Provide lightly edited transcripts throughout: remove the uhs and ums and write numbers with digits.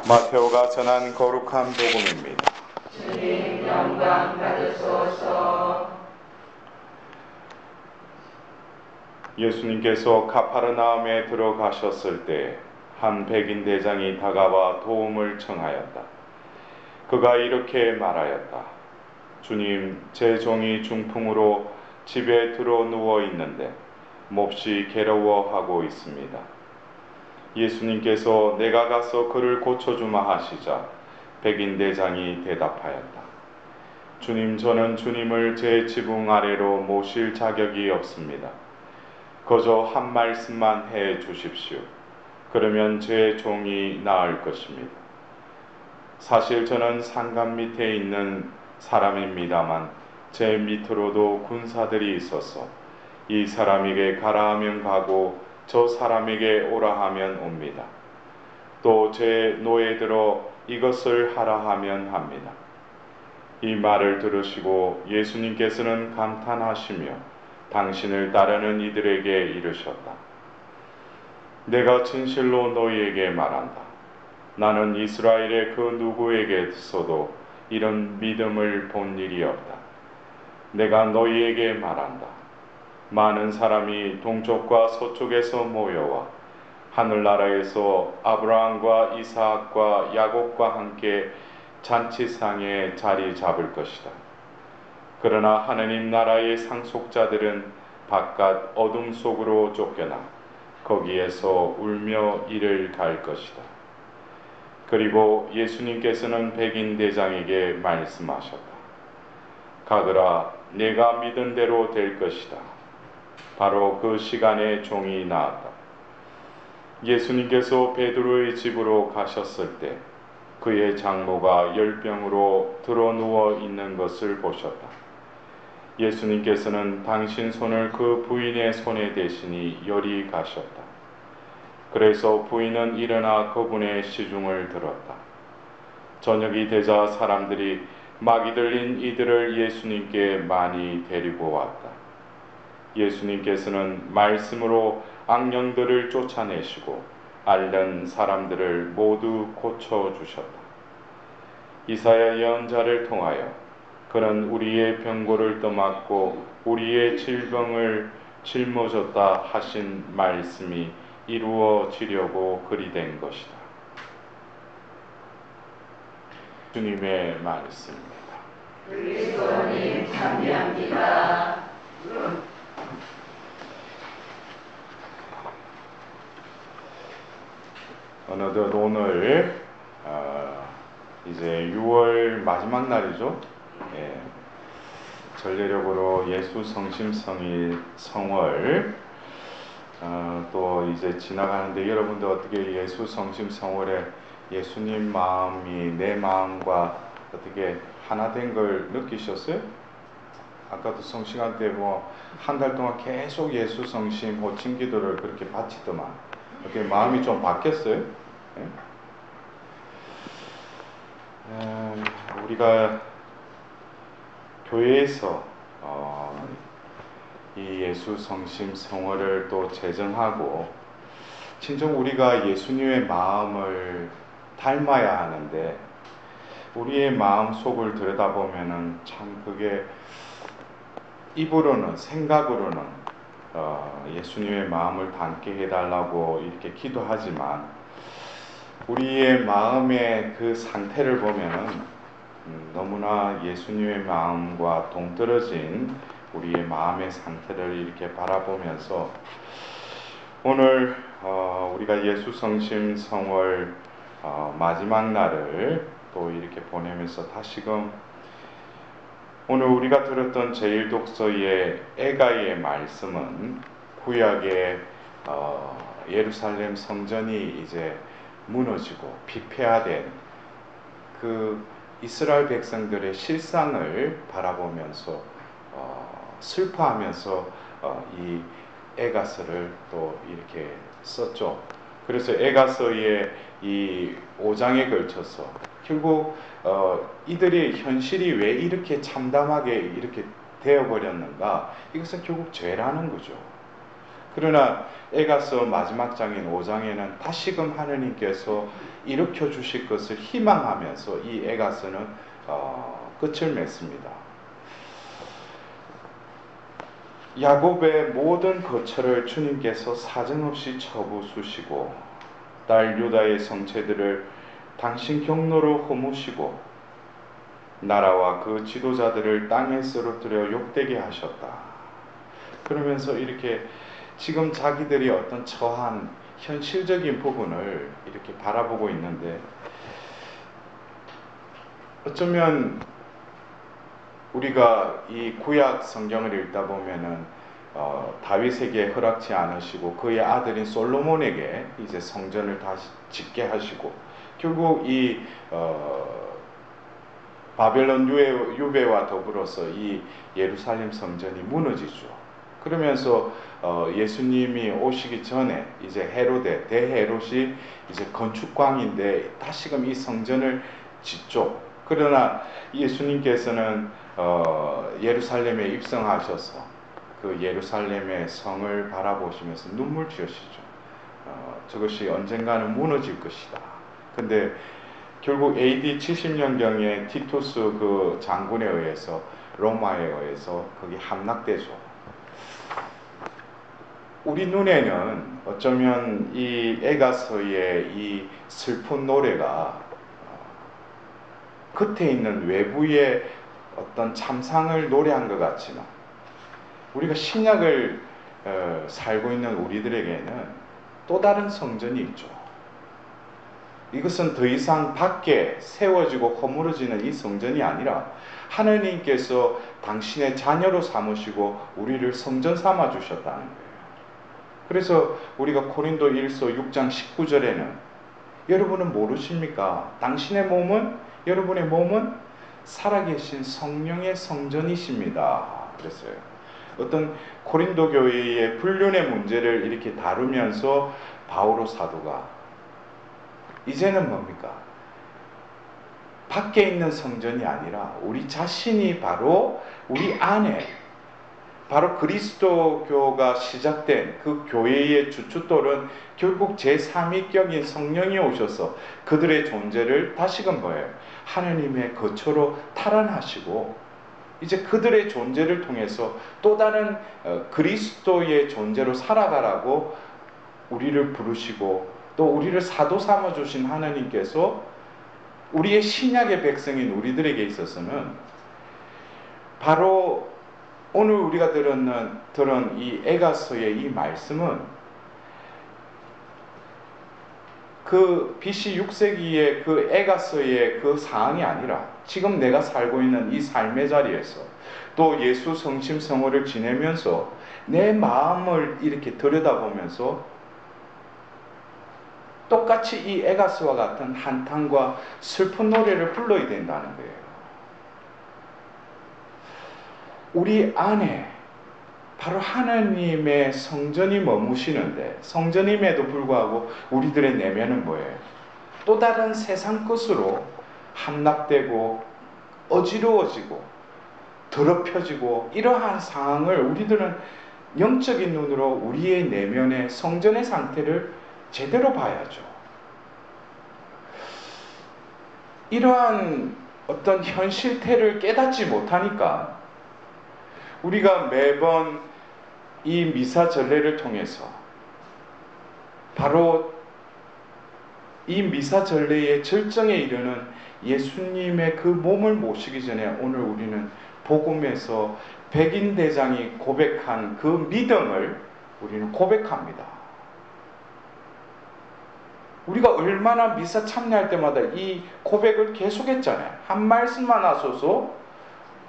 마테오가 전한 거룩한 복음입니다. 주님 영광 받으소서. 예수님께서 가파르나움에 들어가셨을 때 한 백인 대장이 다가와 도움을 청하였다. 그가 이렇게 말하였다. 주님, 제 종이 중풍으로 집에 들어 누워 있는데 몹시 괴로워하고 있습니다. 예수님께서 내가 가서 그를 고쳐주마 하시자 백인 대장이 대답하였다. 주님, 저는 주님을 제 지붕 아래로 모실 자격이 없습니다. 거저 한 말씀만 해 주십시오. 그러면 제 종이 나을 것입니다. 사실 저는 상간 밑에 있는 사람입니다만 제 밑으로도 군사들이 있어서 이 사람에게 가라 하면 가고 저 사람에게 오라 하면 옵니다. 또 제 노예들어 이것을 하라 하면 합니다. 이 말을 들으시고 예수님께서는 감탄하시며 당신을 따르는 이들에게 이르셨다. 내가 진실로 너희에게 말한다. 나는 이스라엘의 그 누구에게서도 이런 믿음을 본 일이 없다. 내가 너희에게 말한다. 많은 사람이 동쪽과 서쪽에서 모여와 하늘나라에서 아브라함과 이삭과 야곱과 함께 잔치상에 자리 잡을 것이다. 그러나 하느님 나라의 상속자들은 바깥 어둠 속으로 쫓겨나 거기에서 울며 이를 갈 것이다. 그리고 예수님께서는 백인 대장에게 말씀하셨다. 가거라, 내가 믿은 대로 될 것이다. 바로 그 시간에 종이 나았다. 예수님께서 베드로의 집으로 가셨을 때 그의 장모가 열병으로 들어 누워 있는 것을 보셨다. 예수님께서는 당신 손을 그 부인의 손에 대시니 열이 가셨다. 그래서 부인은 일어나 그분의 시중을 들었다. 저녁이 되자 사람들이 막이 들린 이들을 예수님께 많이 데리고 왔다. 예수님께서는 말씀으로 악령들을 쫓아내시고 앓는 사람들을 모두 고쳐주셨다. 이사야 예언자를 통하여 그는 우리의 병고를 떠맡고 우리의 질병을 짊어졌다 하신 말씀이 이루어지려고 그리 된 것이다. 주님의 말씀입니다. 그리스도님 참여합니다. 어느덧 오늘 이제 6월 마지막 날이죠. 예, 전례력으로 예수 성심성일 성월 또 이제 지나가는데 여러분들 어떻게 예수 성심성월에 예수님 마음이 내 마음과 어떻게 하나 된 걸 느끼셨어요? 아까도 성시간 때 뭐 한 달 동안 계속 예수 성심 호칭 기도를 그렇게 바치더만 어떻게 마음이 좀 바뀌었어요? 예? 우리가 교회에서 이 예수 성심 성월을 또 제정하고 진정 우리가 예수님의 마음을 닮아야 하는데 우리의 마음 속을 들여다보면은 참 그게 입으로는 생각으로는 예수님의 마음을 담게 해달라고 이렇게 기도하지만 우리의 마음의 그 상태를 보면은 너무나 예수님의 마음과 동떨어진 우리의 마음의 상태를 이렇게 바라보면서 오늘 우리가 예수 성심 성월 마지막 날을 또 이렇게 보내면서 다시금 오늘 우리가 들었던 제1독서의 에가의 말씀은 구약의 예루살렘 성전이 이제 무너지고 피폐화된 그 이스라엘 백성들의 실상을 바라보면서 슬퍼하면서 이 에가서를 또 이렇게 썼죠. 그래서 에가서의 이 5장에 걸쳐서 결국 이들의 현실이 왜 이렇게 참담하게 이렇게 되어버렸는가? 이것은 결국 죄라는 거죠. 그러나 에가서 마지막 장인 5장에는 다시금 하느님께서 일으켜 주실 것을 희망하면서 이 에가서는 끝을 맺습니다. 야곱의 모든 거처를 주님께서 사정없이 쳐부수시고 딸 유다의 성체들을 당신 경로로 허무시고 나라와 그 지도자들을 땅에 쓰러뜨려 욕되게 하셨다. 그러면서 이렇게 지금 자기들이 어떤 처한 현실적인 부분을 이렇게 바라보고 있는데, 어쩌면 우리가 이 구약 성경을 읽다 보면은 다윗에게 허락지 않으시고 그의 아들인 솔로몬에게 이제 성전을 다시 짓게 하시고 결국 이 바벨론 유배와 더불어서 이 예루살렘 성전이 무너지죠. 그러면서 예수님이 오시기 전에 이제 헤로데 대헤롯이 이제 건축광인데 다시금 이 성전을 짓죠. 그러나 예수님께서는 예루살렘에 입성하셔서 그 예루살렘의 성을 바라보시면서 눈물 지으시죠. 저것이 언젠가는 무너질 것이다. 근데 결국 AD 70년경에 티투스 그 장군에 의해서 로마에 의해서 거기 함락되죠. 우리 눈에는 어쩌면 이 에가서의 이 슬픈 노래가 끝에 있는 외부의 어떤 참상을 노래한 것 같지만 우리가 신약을 살고 있는 우리들에게는 또 다른 성전이 있죠. 이것은 더 이상 밖에 세워지고 허물어지는 이 성전이 아니라 하나님께서 당신의 자녀로 삼으시고 우리를 성전 삼아 주셨다는 거예요. 그래서 우리가 고린도 1서 6장 19절에는 여러분은 모르십니까? 여러분의 몸은 살아계신 성령의 성전이십니다. 그랬어요. 어떤 고린도 교회의 불륜의 문제를 이렇게 다루면서 바오로 사도가 이제는 뭡니까? 밖에 있는 성전이 아니라 우리 자신이 바로 우리 안에 바로 그리스도교가 시작된 그 교회의 주춧돌은 결국 제3위격인 성령이 오셔서 그들의 존재를 다시금 뭐예요? 하느님의 거처로 탈환하시고 이제 그들의 존재를 통해서 또 다른 그리스도의 존재로 살아가라고 우리를 부르시고 또 우리를 사도 삼아 주신 하나님께서 우리의 신약의 백성인 우리들에게 있어서는 바로 오늘 우리가 들은 이 에가서의 이 말씀은 그 BC 6세기의 그 에가서의 그 사항이 아니라 지금 내가 살고 있는 이 삶의 자리에서 또 예수 성심 성호를 지내면서 내 마음을 이렇게 들여다보면서 똑같이 이 에가서와 같은 한탄과 슬픈 노래를 불러야 된다는 거예요. 우리 안에 바로 하나님의 성전이 머무시는데 성전임에도 불구하고 우리들의 내면은 뭐예요? 또 다른 세상 것으로 함락되고 어지러워지고 더럽혀지고 이러한 상황을 우리들은 영적인 눈으로 우리의 내면의 성전의 상태를 제대로 봐야죠. 이러한 어떤 현실태를 깨닫지 못하니까 우리가 매번 이 미사 전례를 통해서 바로 이 미사 전례의 절정에 이르는 예수님의 그 몸을 모시기 전에 오늘 우리는 복음에서 백인 대장이 고백한 그 믿음을 우리는 고백합니다. 우리가 얼마나 미사 참여할 때마다 이 고백을 계속했잖아요. 한 말씀만 하소서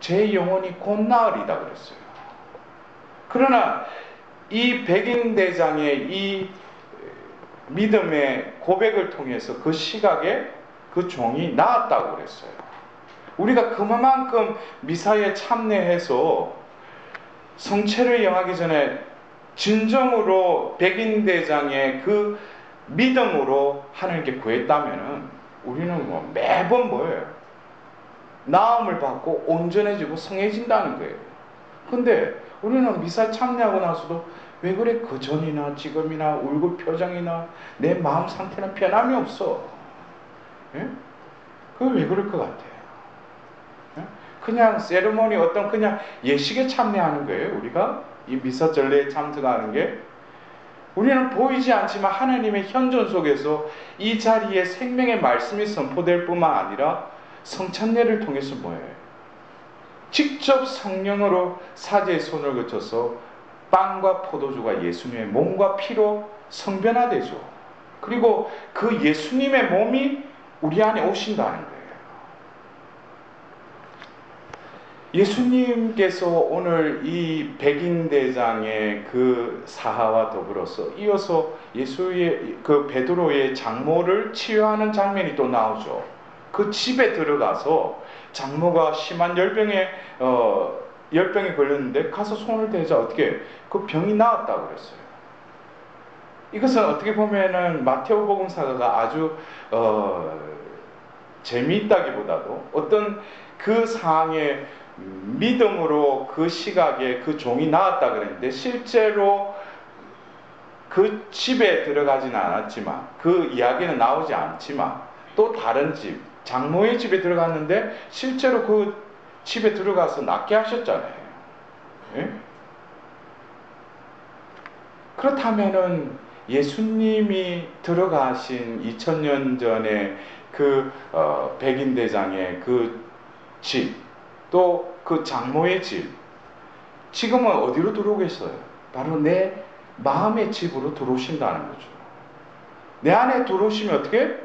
제 영혼이 곧 나으리다 그랬어요. 그러나 이 백인 대장의 이 믿음의 고백을 통해서 그 시각에 그 종이 나았다고 그랬어요. 우리가 그만큼 미사에 참여해서 성체를 영하기 전에 진정으로 백인 대장의 그 믿음으로 하나님께 구했다면은 우리는 뭐 매번 뭐예요? 나음을 받고 온전해지고 성해진다는 거예요. 근데 우리는 미사에 참여하고 나서도 왜 그래? 그 전이나 지금이나 얼굴 표정이나 내 마음 상태는 변함이 없어. 예? 그게 왜 그럴 것 같아요? 예? 그냥 세리머니 어떤 그냥 예식에 참여하는 거예요. 우리가 이 미사 전례에 참석하는 게 우리는 보이지 않지만 하나님의 현존 속에서 이 자리에 생명의 말씀이 선포될 뿐만 아니라 성찬례를 통해서 뭐예요? 직접 성령으로 사제의 손을 거쳐서 빵과 포도주가 예수님의 몸과 피로 성변화되죠. 그리고 그 예수님의 몸이 우리 안에 오신다는 거예요. 예수님께서 오늘 이 백인대장의 그 사하와 더불어서 이어서 예수의 그 베드로의 장모를 치유하는 장면이 또 나오죠. 그 집에 들어가서 장모가 심한 열병에 걸렸는데 가서 손을 대자 어떻게 그 병이 나았다고 그랬어요. 이것은 어떻게 보면은 마테오복음 사가가 아주 재미있다기보다도 어떤 그 상황에 믿음으로 그 시각에 그 종이 나았다 그랬는데 실제로 그 집에 들어가지는 않았지만 그 이야기는 나오지 않지만 또 다른 집 장모의 집에 들어갔는데 실제로 그 집에 들어가서 낫게 하셨잖아요. 예? 그렇다면은 예수님이 들어가신 2000년 전에 그 백인대장의 그 집 또 그 장모의 집 지금은 어디로 들어오겠어요? 바로 내 마음의 집으로 들어오신다는 거죠. 내 안에 들어오시면 어떻게?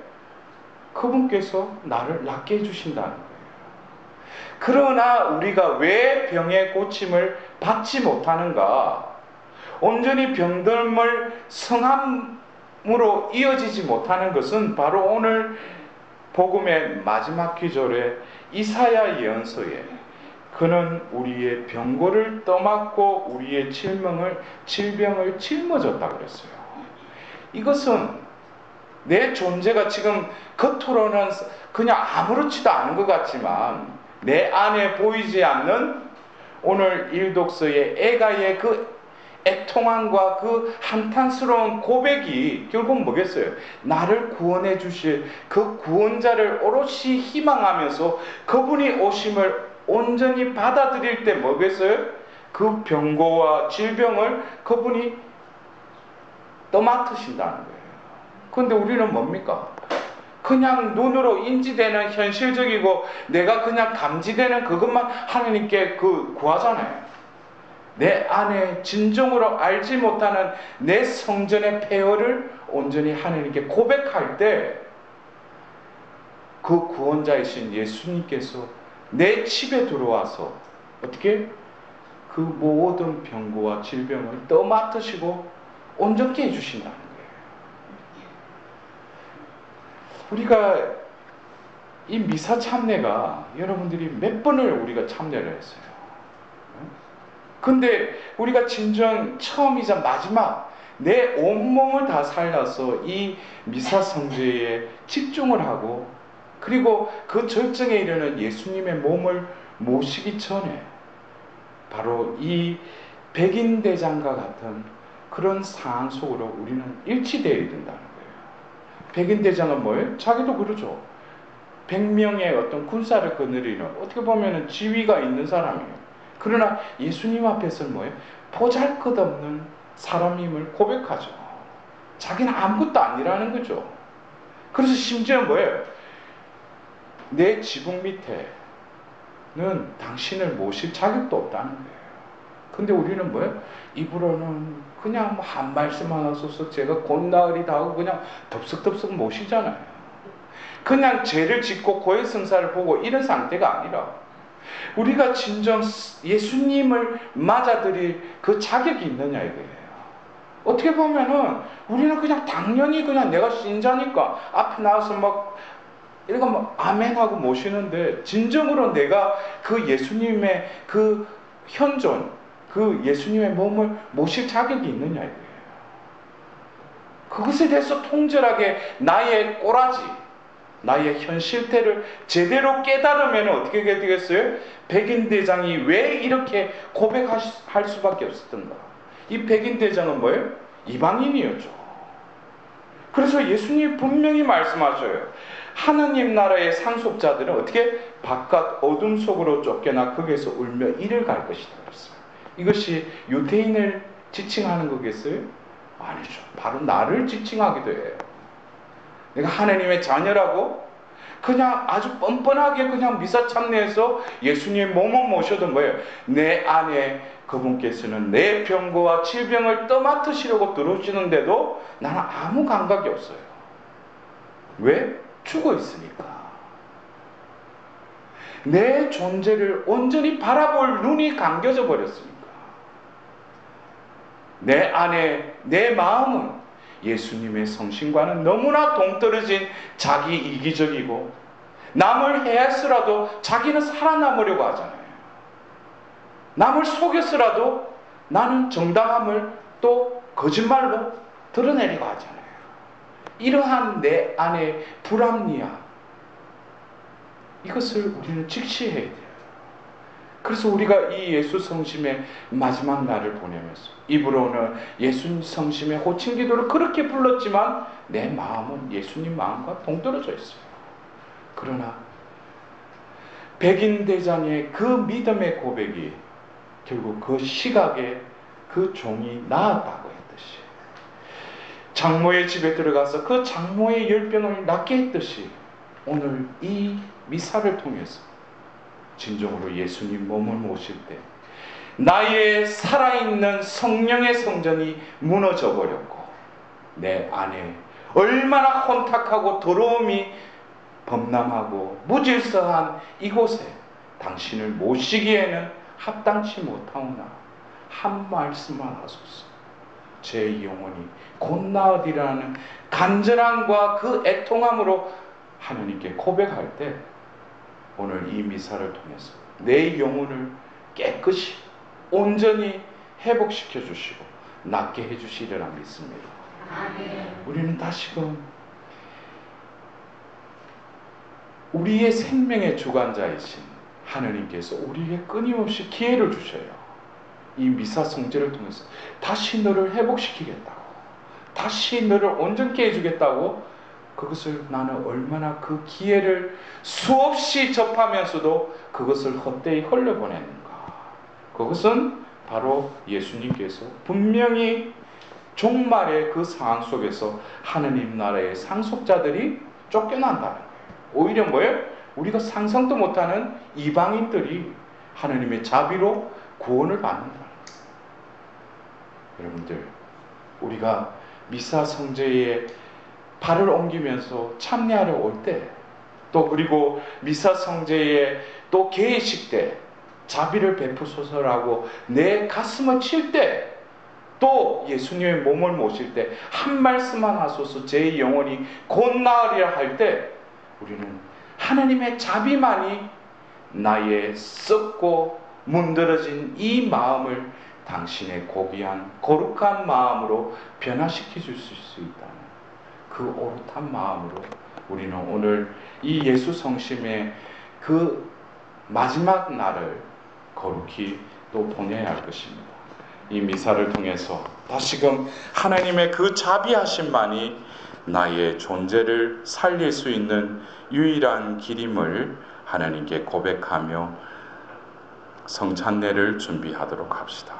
그분께서 나를 낫게 해주신다는 거예요. 그러나 우리가 왜 병의 고침을 받지 못하는가? 온전히 병듦을 성함으로 이어지지 못하는 것은 바로 오늘 복음의 마지막 기절에 이사야 예언서에 그는 우리의 병고를 떠맡고 우리의 질병을 짊어졌다 그랬어요. 이것은 내 존재가 지금 겉으로는 그냥 아무렇지도 않은 것 같지만 내 안에 보이지 않는 오늘 일독서의 애가의 그 애통함과 그 한탄스러운 고백이 결국 뭐겠어요? 나를 구원해 주실 그 구원자를 오롯이 희망하면서 그분이 오심을 온전히 받아들일 때 뭐겠어요? 그 병고와 질병을 그분이 떠맡으신다는 거예요. 그런데 우리는 뭡니까? 그냥 눈으로 인지되는 현실적이고 내가 그냥 감지되는 그것만 하나님께 구하잖아요. 내 안에 진정으로 알지 못하는 내 성전의 폐허를 온전히 하나님께 고백할 때 그 구원자이신 예수님께서 내 집에 들어와서 어떻게 그 모든 병고와 질병을 떠맡으시고 온전케 해주신다는 거예요. 우리가 이 미사 참례가 여러분들이 몇 번을 우리가 참례를 했어요. 근데 우리가 진정 처음이자 마지막 내 온몸을 다 살려서 이 미사 성제에 집중을 하고 그리고 그 절정에 이르는 예수님의 몸을 모시기 전에 바로 이 백인대장과 같은 그런 상황 속으로 우리는 일치되어야 된다는 거예요. 백인대장은 뭐예요? 자기도 그러죠. 100명의 어떤 군사를 거느리는 어떻게 보면 지위가 있는 사람이에요. 그러나 예수님 앞에서는 뭐예요? 보잘것없는 사람임을 고백하죠. 자기는 아무것도 아니라는 거죠. 그래서 심지어 뭐예요? 내 지붕 밑에는 당신을 모실 자격도 없다는 거예요. 근데 우리는 뭐예요? 입으로는 그냥 뭐 한 말씀 하나 써서 제가 곧나으리다 하고 그냥 덥석덥석 모시잖아요. 그냥 죄를 짓고 고해성사를 보고 이런 상태가 아니라 우리가 진정 예수님을 맞아들일 그 자격이 있느냐 이거예요. 어떻게 보면은 우리는 그냥 당연히 그냥 내가 신자니까 앞에 나와서 막 이거 막 아멘하고 모시는데 진정으로 내가 그 예수님의 그 현존, 그 예수님의 몸을 모실 자격이 있느냐 이거예요. 그것에 대해서 통절하게 나의 꼬라지, 나의 현실태를 제대로 깨달으면 어떻게 되겠어요? 백인대장이 왜 이렇게 고백할 수밖에 없었던가? 이 백인 대장은 뭐예요? 이방인이었죠. 그래서 예수님이 분명히 말씀하셔요. 하나님 나라의 상속자들은 어떻게 바깥 어둠 속으로 쫓겨나 거기에서 울며 이를 갈 것이다 그랬어요. 이것이 유대인을 지칭하는 거겠어요? 아니죠. 바로 나를 지칭하기도 해요. 내가 하나님의 자녀라고 그냥 아주 뻔뻔하게 그냥 미사 참내해서 예수님의 몸을 모셔도 뭐예요? 내 안에 그분께서는 내 병고와 질병을 떠맡으시려고 들어오시는데도 나는 아무 감각이 없어요. 왜? 죽어 있으니까. 내 존재를 온전히 바라볼 눈이 감겨져 버렸으니까. 내 안에 내 마음은 예수님의 성신과는 너무나 동떨어진 자기 이기적이고 남을 해야서라도 자기는 살아남으려고 하잖아요. 남을 속여서라도 나는 정당함을 또 거짓말로 드러내려고 하잖아요. 이러한 내 안의 불합리함, 이것을 우리는 직시해야 돼요. 그래서 우리가 이 예수 성심의 마지막 날을 보내면서 입으로는 예수 성심의 호칭 기도를 그렇게 불렀지만 내 마음은 예수님 마음과 동떨어져 있어요. 그러나 백인 대장의 그 믿음의 고백이 결국 그 시각에 그 종이 나았다고 했듯이, 장모의 집에 들어가서 그 장모의 열병을 낫게 했듯이, 오늘 이 미사를 통해서 진정으로 예수님 몸을 모실 때 나의 살아있는 성령의 성전이 무너져 버렸고 내 안에 얼마나 혼탁하고 더러움이 범람하고 무질서한 이곳에 당신을 모시기에는 합당치 못하오나 한 말씀만 하소서. 제 영혼이 곧 나으리라는 간절함과 그 애통함으로 하나님께 고백할 때 오늘 이 미사를 통해서 내 영혼을 깨끗이 온전히 회복시켜 주시고 낫게 해 주시리라 믿습니다. 아멘. 우리는 다시금 우리의 생명의 주관자이신 하나님께서 우리에게 끊임없이 기회를 주셔요. 이 미사 성제를 통해서 다시 너를 회복시키겠다고, 다시 너를 온전케 해주겠다고, 그것을 나는 얼마나 그 기회를 수없이 접하면서도 그것을 헛되이 흘려보냈는가. 그것은 바로 예수님께서 분명히 종말의 그 상황 속에서 하나님 나라의 상속자들이 쫓겨난다는 거예요. 오히려 뭐예요? 우리가 상상도 못하는 이방인들이 하나님의 자비로 구원을 받는다는 거예요. 여러분들, 우리가 미사 성제에 발을 옮기면서 참여하러 올 때, 또 그리고 미사 성제에 또 개회식 때 자비를 베푸소서라고 내 가슴을 칠 때, 또 예수님의 몸을 모실 때 한 말씀만 하소서 제 영혼이 곧 나으리라 할 때, 우리는 하나님의 자비만이 나의 썩고 문드러진 이 마음을 당신의 고귀한 거룩한 마음으로 변화시켜 줄 수 있다는 그 오롯한 마음으로 우리는 오늘 이 예수 성심의 그 마지막 날을 거룩히 또 보내야 할 것입니다. 이 미사를 통해서 다시금 하나님의 그 자비하심만이 나의 존재를 살릴 수 있는 유일한 길임을 하나님께 고백하며 성찬례를 준비하도록 합시다.